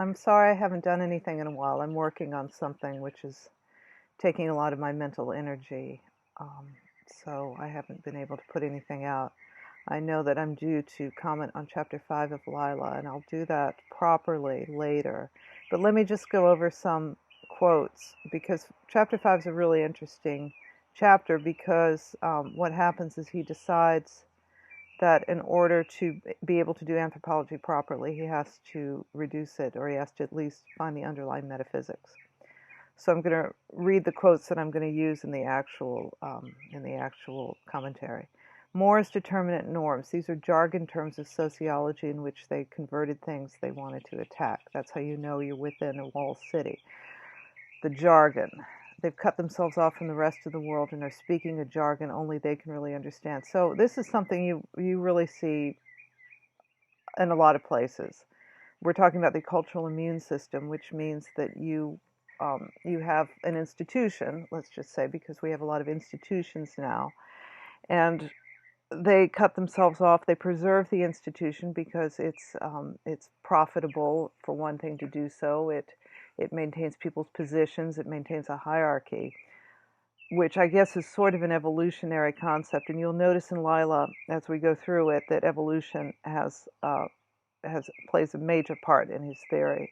I'm sorry I haven't done anything in a while. I'm working on something which is taking a lot of my mental energy, so I haven't been able to put anything out. I know that I'm due to comment on Chapter 5 of Lila, and I'll do that properly later. But let me just go over some quotes, because Chapter 5 is a really interesting chapter, because what happens is he decides that in order to be able to do anthropology properly, he has to reduce it, or he has to at least find the underlying metaphysics. So I'm going to read the quotes that I'm going to use in the actual commentary. Mores determinate norms. These are jargon terms of sociology in which they converted things they wanted to attack. That's how you know you're within a walled city. The jargon. They've cut themselves off from the rest of the world and are speaking a jargon only they can really understand. So this is something you really see in a lot of places. We're talking about the cultural immune system, which means that you have an institution, let's just say, because we have a lot of institutions now, and they cut themselves off. They preserve the institution because it's profitable, for one thing, to do so. It maintains people's positions. It maintains a hierarchy, which I guess is sort of an evolutionary concept. And you'll notice in Lila, as we go through it, that evolution plays a major part in his theory.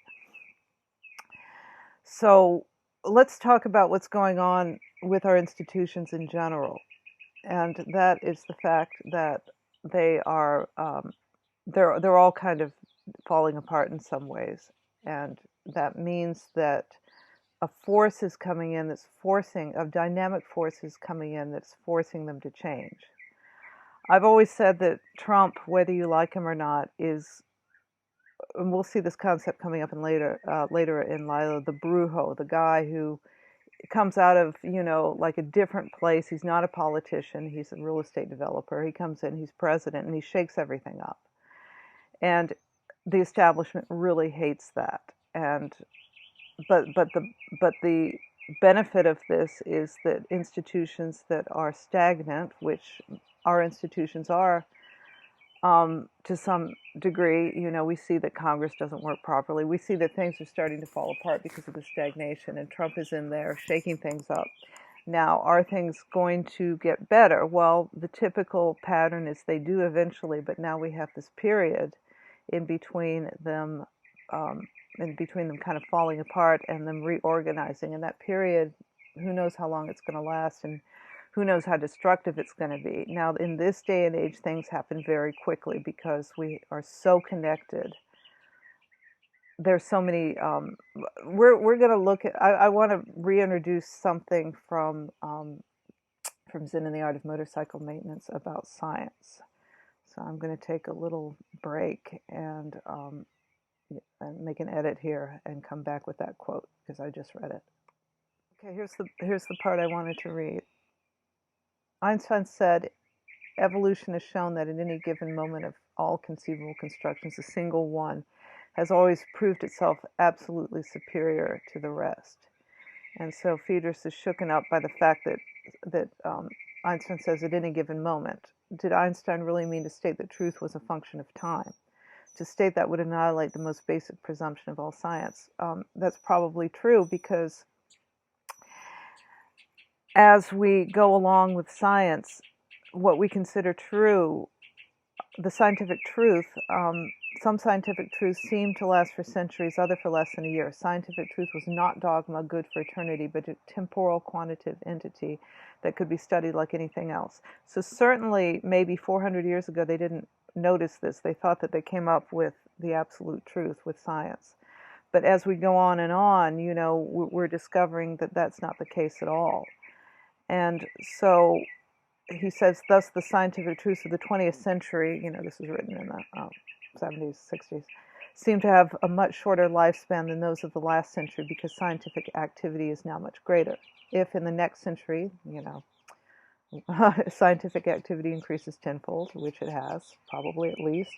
So let's talk about what's going on with our institutions in general, and that is the fact that they are they're all kind of falling apart in some ways, and that means that a force is coming in that's forcing a dynamic force is coming in that's forcing them to change. I've always said that Trump, whether you like him or not, is, and we'll see this concept coming up in later in Lila, the brujo, the guy who comes out of, like a different place. He's not a politician. He's a real estate developer. He comes in, he's president, and he shakes everything up. And the establishment really hates that. And but the benefit of this is that institutions that are stagnant, which our institutions are, to some degree, we see that Congress doesn't work properly. We see that things are starting to fall apart because of the stagnation, and Trump is in there shaking things up. Now, are things going to get better? Well, the typical pattern is they do eventually, but now we have this period in between them kind of falling apart and them reorganizing. And that period, who knows how long it's going to last, and who knows how destructive it's going to be. Now, in this day and age, things happen very quickly because we are so connected. There's so many. We're going to look at. I want to reintroduce something from Zen and the Art of Motorcycle Maintenance about science. So I'm going to take a little break and make an edit here and come back with that quote because I just read it. Okay, here's the part I wanted to read. Einstein said, evolution has shown that at any given moment of all conceivable constructions, a single one has always proved itself absolutely superior to the rest. And so Phaedrus is shooken up by the fact that Einstein says at any given moment. Did Einstein really mean to state that truth was a function of time? To state that would annihilate the most basic presumption of all science. That's probably true, because as we go along with science, what we consider true, the scientific truth, some scientific truths seem to last for centuries, other for less than a year. Scientific truth was not dogma, good for eternity, but a temporal quantitative entity that could be studied like anything else. So certainly, maybe 400 years ago, they didn't notice this. They thought that they came up with the absolute truth with science. But as we go on and on, we're discovering that that's not the case at all. And so he says, thus the scientific truths of the 20th century, this was written in the 70s, 60s, seem to have a much shorter lifespan than those of the last century because scientific activity is now much greater. If in the next century, scientific activity increases tenfold, which it has, probably at least,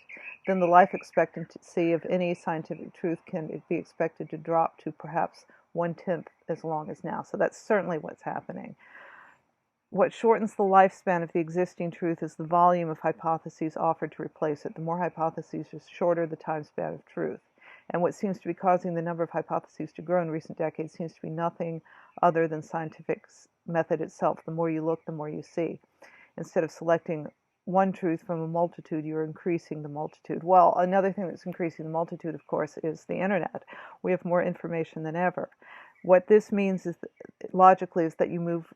then the life expectancy of any scientific truth can be expected to drop to perhaps 1/10 as long as now. So that's certainly what's happening. What shortens the lifespan of the existing truth is the volume of hypotheses offered to replace it. The more hypotheses, the shorter the time span of truth. And what seems to be causing the number of hypotheses to grow in recent decades seems to be nothing other than scientific method itself. The more you look, the more you see. Instead of selecting one truth from a multitude, you're increasing the multitude. Well, another thing that's increasing the multitude, of course, is the internet. We have more information than ever. What this means is, logically, is that you move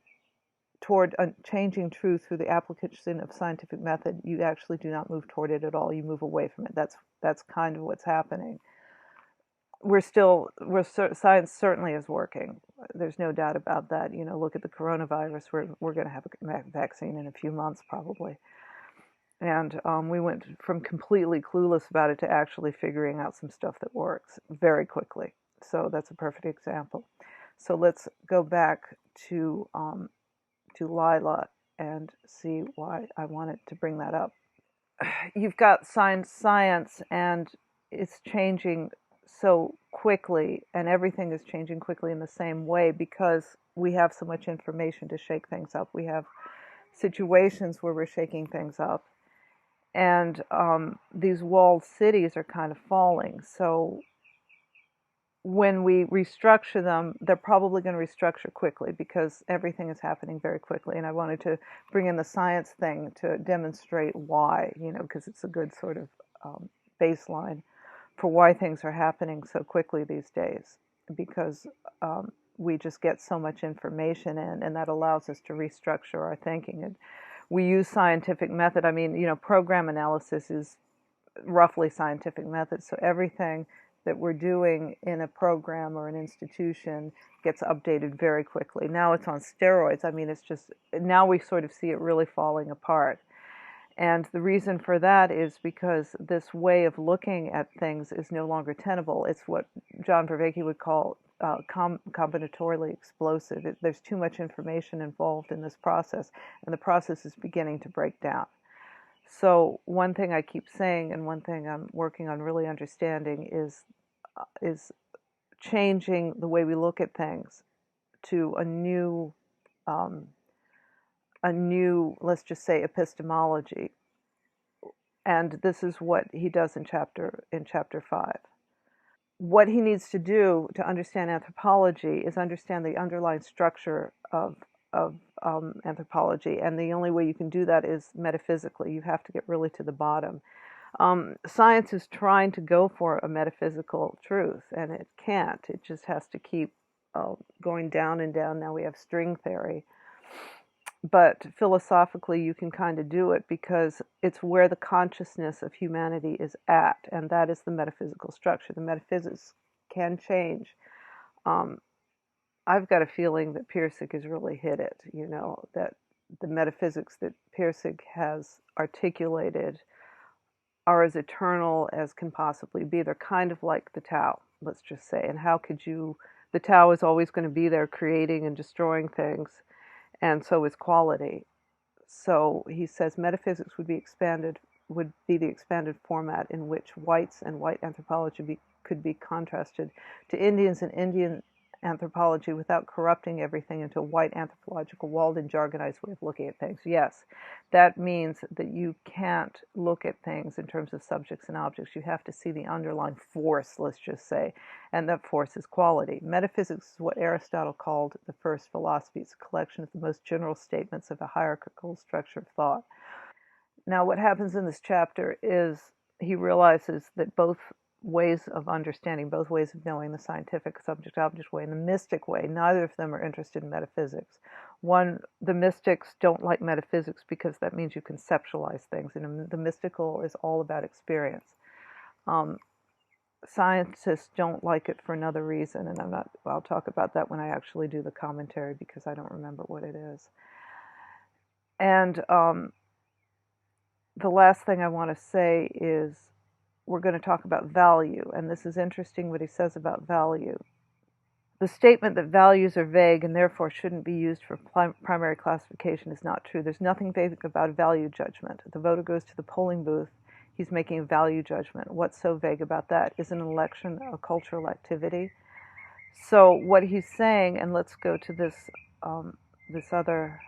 toward changing truth through the application of scientific method. You actually do not move toward it at all. You move away from it. That's kind of what's happening. Science certainly is working. There's no doubt about that. Look at the coronavirus. We're going to have a vaccine in a few months probably. And we went from completely clueless about it to actually figuring out some stuff that works very quickly. So that's a perfect example. So let's go back to Lila and see why I wanted to bring that up. You've got science, and it's changing so quickly, and everything is changing quickly in the same way because we have so much information to shake things up. We have situations where we're shaking things up, and these walled cities are kind of falling. So when we restructure them, they're probably going to restructure quickly because everything is happening very quickly. And I wanted to bring in the science thing to demonstrate why, because it's a good sort of baseline for why things are happening so quickly these days, because we just get so much information in, and that allows us to restructure our thinking. And we use scientific method. I mean, program analysis is roughly scientific method. So everything that we're doing in a program or an institution gets updated very quickly. Now it's on steroids. I mean, it's just, now we sort of see it really falling apart. And the reason for that is because this way of looking at things is no longer tenable. It's what John PVK would call combinatorially explosive. There's too much information involved in this process, and the process is beginning to break down. So one thing I keep saying, and one thing I'm working on really understanding, is changing the way we look at things to a new, let's just say, epistemology. And this is what he does in chapter 5. What he needs to do to understand anthropology is understand the underlying structure of anthropology, and the only way you can do that is metaphysically. You have to get really to the bottom. Science is trying to go for a metaphysical truth, and it can't. It just has to keep going down and down. Now we have string theory. But philosophically, you can kind of do it because it's where the consciousness of humanity is at, and that is the metaphysical structure. The metaphysics can change. I've got a feeling that Pirsig has really hit it, that the metaphysics that Pirsig has articulated are as eternal as can possibly be. They're kind of like the Tao, let's just say. And how could the Tao is always going to be there creating and destroying things, and so is quality. So he says metaphysics would be the expanded format in which whites and white anthropology could be contrasted to Indians and Indian anthropology without corrupting everything into a white anthropological walled and jargonized way of looking at things. Yes, that means that you can't look at things in terms of subjects and objects. You have to see the underlying force, let's just say, and that force is quality. Metaphysics is what Aristotle called the first philosophy. It's a collection of the most general statements of a hierarchical structure of thought. Now, what happens in this chapter is he realizes that both ways of understanding, both ways of knowing, the scientific subject-object way and the mystic way, neither of them are interested in metaphysics. The mystics don't like metaphysics because that means you conceptualize things, and the mystical is all about experience. Scientists don't like it for another reason, and I'll talk about that when I actually do the commentary because I don't remember what it is. And the last thing I want to say is we're going to talk about value, and this is interesting what he says about value. The statement that values are vague and therefore shouldn't be used for primary classification is not true. There's nothing vague about value judgment. The voter goes to the polling booth, he's making a value judgment. What's so vague about that? Is an election a cultural activity? So what he's saying, and let's go to this other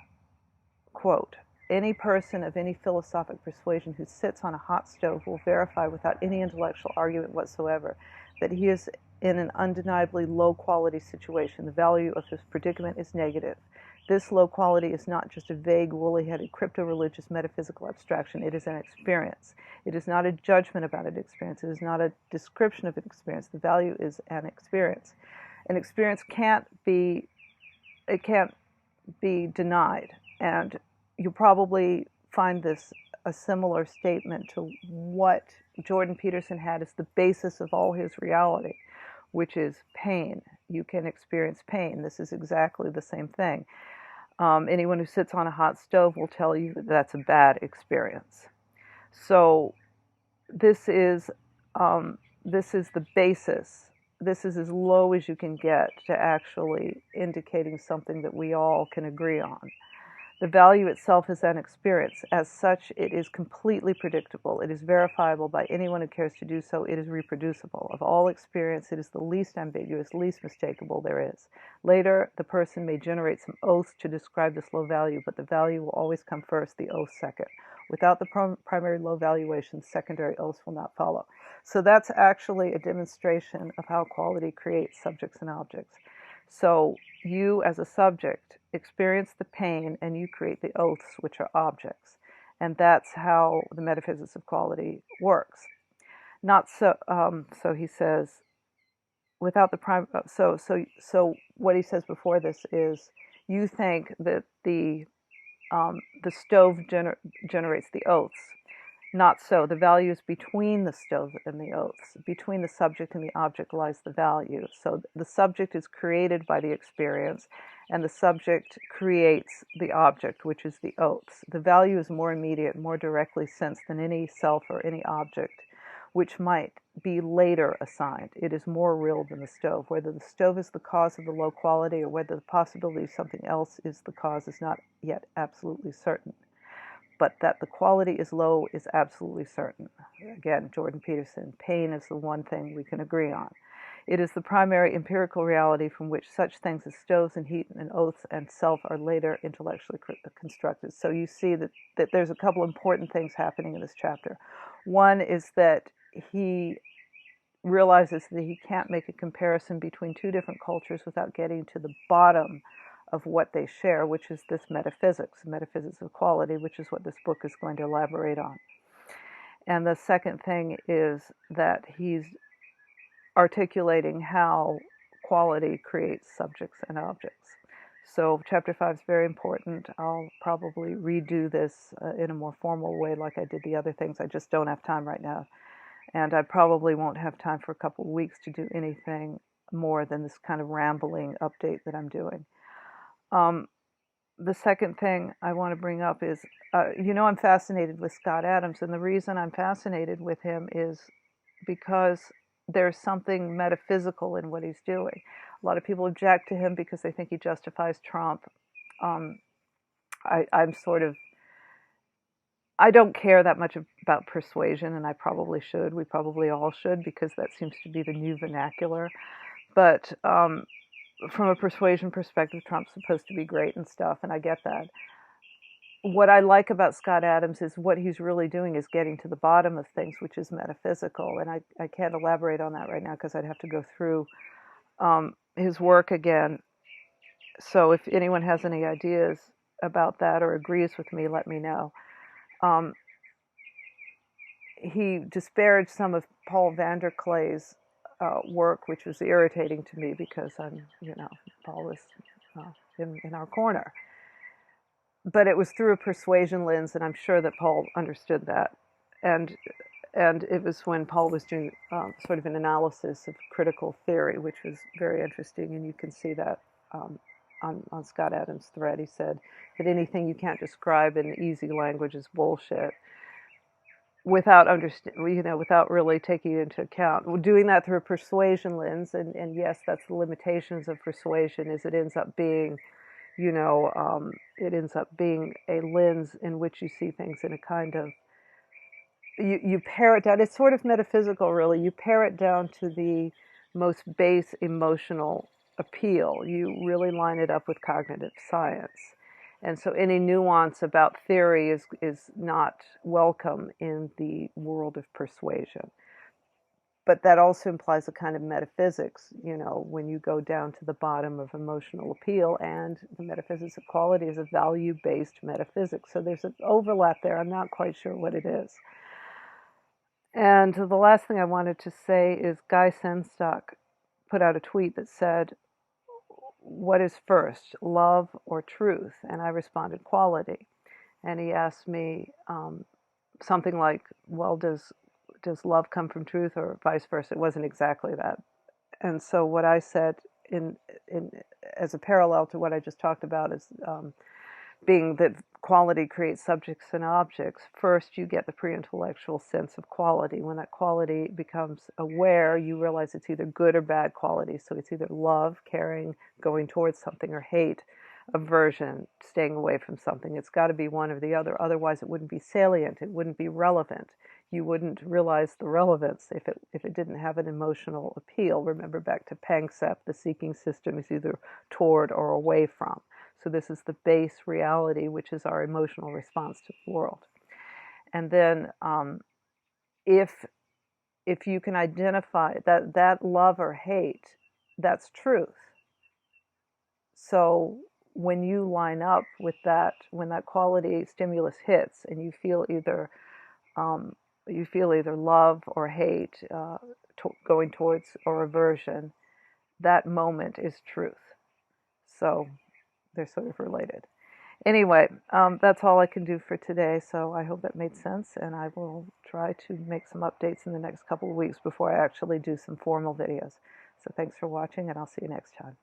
quote. Any person of any philosophic persuasion who sits on a hot stove will verify without any intellectual argument whatsoever that he is in an undeniably low quality situation. The value of his predicament is negative. This low quality is not just a vague, woolly-headed, crypto-religious metaphysical abstraction. It is an experience. It is not a judgment about an experience. It is not a description of an experience. The value is an experience. An experience can't be denied. And you probably find this a similar statement to what Jordan Peterson had as the basis of all his reality, which is pain. You can experience pain. This is exactly the same thing. Anyone who sits on a hot stove will tell you that that's a bad experience. So this is the basis. This is as low as you can get to actually indicating something that we all can agree on. The value itself is an experience. As such, it is completely predictable. It is verifiable by anyone who cares to do so. It is reproducible. Of all experience, it is the least ambiguous, least mistakable there is. Later, the person may generate some oaths to describe this low value, but the value will always come first, the oath second. Without the primary low valuation, secondary oaths will not follow. So that's actually a demonstration of how quality creates subjects and objects. So you, as a subject, experience the pain and you create the oaths, which are objects. And that's how the metaphysics of quality works. Not so, so he says, without the prime, so what he says before this is, you think that the stove generates the oaths. Not so. The value is between the stove and the oaths. Between the subject and the object lies the value. So the subject is created by the experience, and the subject creates the object, which is the oaths. The value is more immediate, more directly sensed than any self or any object, which might be later assigned. It is more real than the stove. Whether the stove is the cause of the low quality or whether the possibility of something else is the cause is not yet absolutely certain. But that the quality is low is absolutely certain. Again, Jordan Peterson, pain is the one thing we can agree on. It is the primary empirical reality from which such things as stoves and heat and oaths and self are later intellectually constructed. So you see that there's a couple important things happening in this chapter. One is that he realizes that he can't make a comparison between two different cultures without getting to the bottom of what they share, which is this metaphysics of quality, which is what this book is going to elaborate on. And the second thing is that he's articulating how quality creates subjects and objects. So chapter 5 is very important. I'll probably redo this in a more formal way like I did the other things. I just don't have time right now. And I probably won't have time for a couple of weeks to do anything more than this kind of rambling update that I'm doing. The second thing I want to bring up is, I'm fascinated with Scott Adams, and the reason I'm fascinated with him is because there's something metaphysical in what he's doing. A lot of people object to him because they think he justifies Trump. I don't care that much about persuasion, and I probably should. We probably all should, because that seems to be the new vernacular. But from a persuasion perspective, Trump's supposed to be great and stuff, and I get that. What I like about Scott Adams is what he's really doing is getting to the bottom of things, which is metaphysical, and I can't elaborate on that right now because I'd have to go through his work again. So if anyone has any ideas about that or agrees with me, let me know. He disparaged some of Paul Vanderklay's work, which was irritating to me because Paul is in our corner. But it was through a persuasion lens, and I'm sure that Paul understood that. And it was when Paul was doing sort of an analysis of critical theory, which was very interesting, and you can see that on Scott Adams' thread. He said that anything you can't describe in easy language is bullshit, without without really taking it into account. Doing that through a persuasion lens, and yes, that's the limitations of persuasion, is it ends up being, it ends up being a lens in which you see things in a kind of, you pare it down. It's sort of metaphysical, really. You pare it down to the most base emotional appeal. You really line it up with cognitive science. And so any nuance about theory is not welcome in the world of persuasion. but that also implies a kind of metaphysics, when you go down to the bottom of emotional appeal, and the metaphysics of quality is a value-based metaphysics. So there's an overlap there. I'm not quite sure what it is. And the last thing I wanted to say is Guy Sengstock put out a tweet that said, "What is first, love or truth?" And I responded, "Quality." And he asked me something like, "Well, does love come from truth, or vice versa?" It wasn't exactly that. And so what I said in as a parallel to what I just talked about is being that quality creates subjects and objects. First, you get the pre-intellectual sense of quality. When that quality becomes aware, you realize it's either good or bad quality. So it's either love, caring, going towards something, or hate, aversion, staying away from something. It's got to be one or the other. Otherwise, it wouldn't be salient. It wouldn't be relevant. You wouldn't realize the relevance if it didn't have an emotional appeal. Remember back to Panksepp, the seeking system is either toward or away from. So this is the base reality, which is our emotional response to the world. And then if you can identify that love or hate, that's truth. So when you line up with that, when that quality stimulus hits, and you feel either love or hate, going towards or aversion, that moment is truth. So they're sort of related. Anyway, that's all I can do for today, so I hope that made sense, and I will try to make some updates in the next couple of weeks before I actually do some formal videos. So thanks for watching, and I'll see you next time.